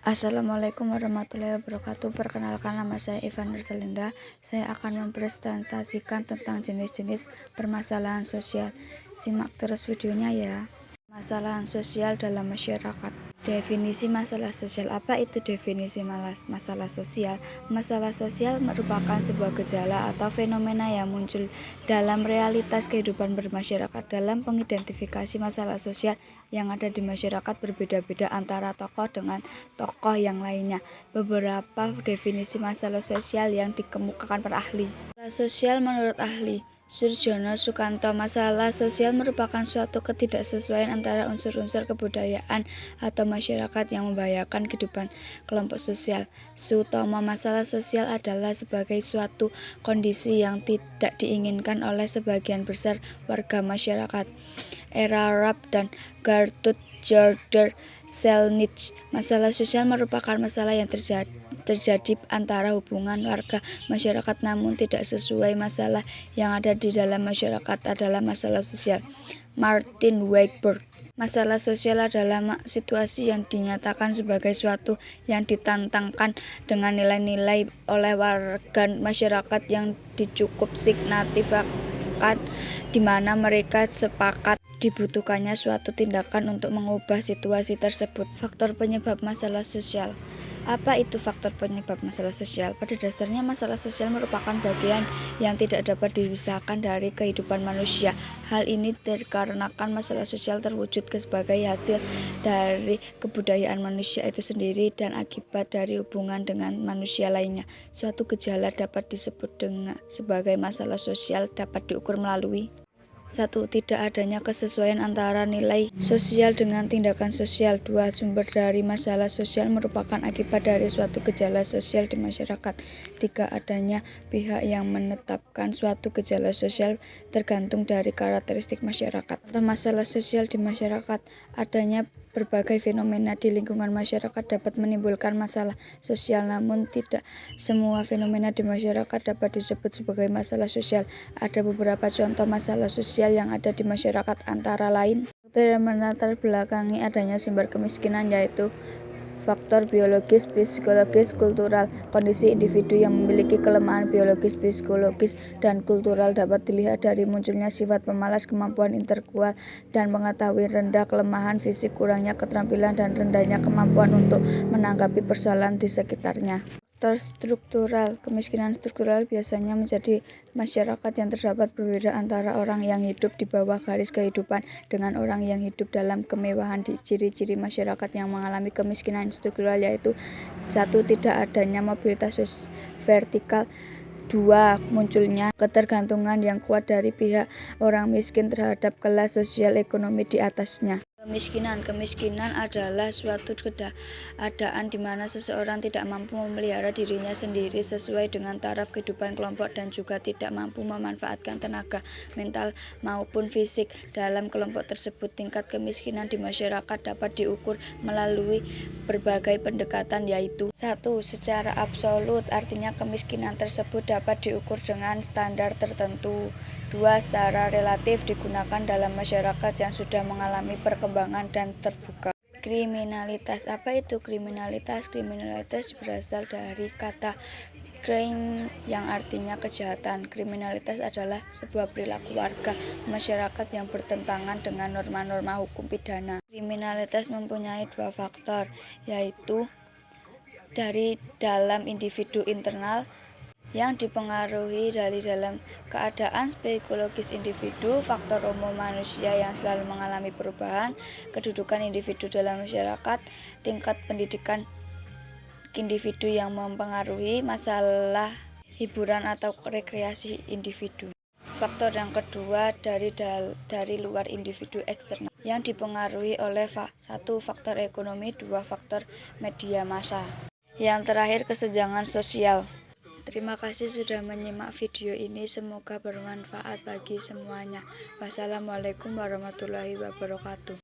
Assalamualaikum warahmatullahi wabarakatuh. Perkenalkan, nama saya Ivan Nursalinda. Saya akan mempresentasikan tentang jenis-jenis permasalahan sosial. Simak terus videonya ya. Masalah sosial dalam masyarakat. Definisi masalah sosial. Apa itu definisi masalah sosial? Masalah sosial merupakan sebuah gejala atau fenomena yang muncul dalam realitas kehidupan bermasyarakat. Dalam pengidentifikasi masalah sosial yang ada di masyarakat berbeda-beda antara tokoh dengan tokoh yang lainnya. Beberapa definisi masalah sosial yang dikemukakan para ahli. Masalah sosial menurut ahli Surjono Sukanto, masalah sosial merupakan suatu ketidaksesuaian antara unsur-unsur kebudayaan atau masyarakat yang membahayakan kehidupan kelompok sosial. Sutomo, masalah sosial adalah sebagai suatu kondisi yang tidak diinginkan oleh sebagian besar warga masyarakat. Erarab dan Gertrude Jorder Selnich, masalah sosial merupakan masalah yang terjadi antara hubungan warga masyarakat namun tidak sesuai masalah yang ada di dalam masyarakat adalah masalah sosial. Martin Wakeberg, masalah sosial adalah situasi yang dinyatakan sebagai suatu yang ditantangkan dengan nilai-nilai oleh warga masyarakat yang dicukup signifikan, di mana mereka sepakat dibutuhkannya suatu tindakan untuk mengubah situasi tersebut. Faktor penyebab masalah sosial. Apa itu faktor penyebab masalah sosial? Pada dasarnya masalah sosial merupakan bagian yang tidak dapat dipisahkan dari kehidupan manusia. Hal ini dikarenakan masalah sosial terwujud sebagai hasil dari kebudayaan manusia itu sendiri dan akibat dari hubungan dengan manusia lainnya. Suatu gejala dapat disebut sebagai masalah sosial dapat diukur melalui 1. Tidak adanya kesesuaian antara nilai sosial dengan tindakan sosial. 2. Sumber dari masalah sosial merupakan akibat dari suatu gejala sosial di masyarakat. 3. Adanya pihak yang menetapkan suatu gejala sosial tergantung dari karakteristik masyarakat. Contoh masalah sosial di masyarakat. Adanya berbagai fenomena di lingkungan masyarakat dapat menimbulkan masalah sosial, namun tidak semua fenomena di masyarakat dapat disebut sebagai masalah sosial. Ada beberapa contoh masalah sosial yang ada di masyarakat, antara lain faktor yang melatar belakangi adanya sumber kemiskinan, yaitu faktor biologis, psikologis, kultural. Kondisi individu yang memiliki kelemahan biologis, psikologis, dan kultural dapat dilihat dari munculnya sifat pemalas, kemampuan intelektual dan mengetahui rendah, kelemahan fisik, kurangnya keterampilan, dan rendahnya kemampuan untuk menanggapi persoalan di sekitarnya. Faktor struktural. Kemiskinan struktural biasanya menjadi masyarakat yang terdapat berbeda antara orang yang hidup di bawah garis kehidupan dengan orang yang hidup dalam kemewahan. Ciri-ciri masyarakat yang mengalami kemiskinan struktural yaitu 1. Tidak adanya mobilitas vertikal. 2. Munculnya ketergantungan yang kuat dari pihak orang miskin terhadap kelas sosial ekonomi di atasnya. Kemiskinan adalah suatu keadaan di mana seseorang tidak mampu memelihara dirinya sendiri sesuai dengan taraf kehidupan kelompok dan juga tidak mampu memanfaatkan tenaga mental maupun fisik dalam kelompok tersebut. Tingkat kemiskinan di masyarakat dapat diukur melalui berbagai pendekatan, yaitu 1. Secara absolut, artinya kemiskinan tersebut dapat diukur dengan standar tertentu. 2. Secara relatif, digunakan dalam masyarakat yang sudah mengalami perkembangan dan terbuka. Kriminalitas. Apa itu kriminalitas? Kriminalitas berasal dari kata crime yang artinya kejahatan. Kriminalitas adalah sebuah perilaku warga masyarakat yang bertentangan dengan norma-norma hukum pidana. Kriminalitas mempunyai 2 faktor, yaitu dari dalam individu internal yang dipengaruhi dari dalam keadaan psikologis individu, faktor umum manusia yang selalu mengalami perubahan, kedudukan individu dalam masyarakat, tingkat pendidikan individu yang mempengaruhi masalah hiburan atau rekreasi individu. Faktor yang kedua dari luar individu eksternal yang dipengaruhi oleh 1. Faktor ekonomi, 2. Faktor media massa. Yang terakhir, kesenjangan sosial. Terima kasih sudah menyimak video ini, semoga bermanfaat bagi semuanya. Wassalamualaikum warahmatullahi wabarakatuh.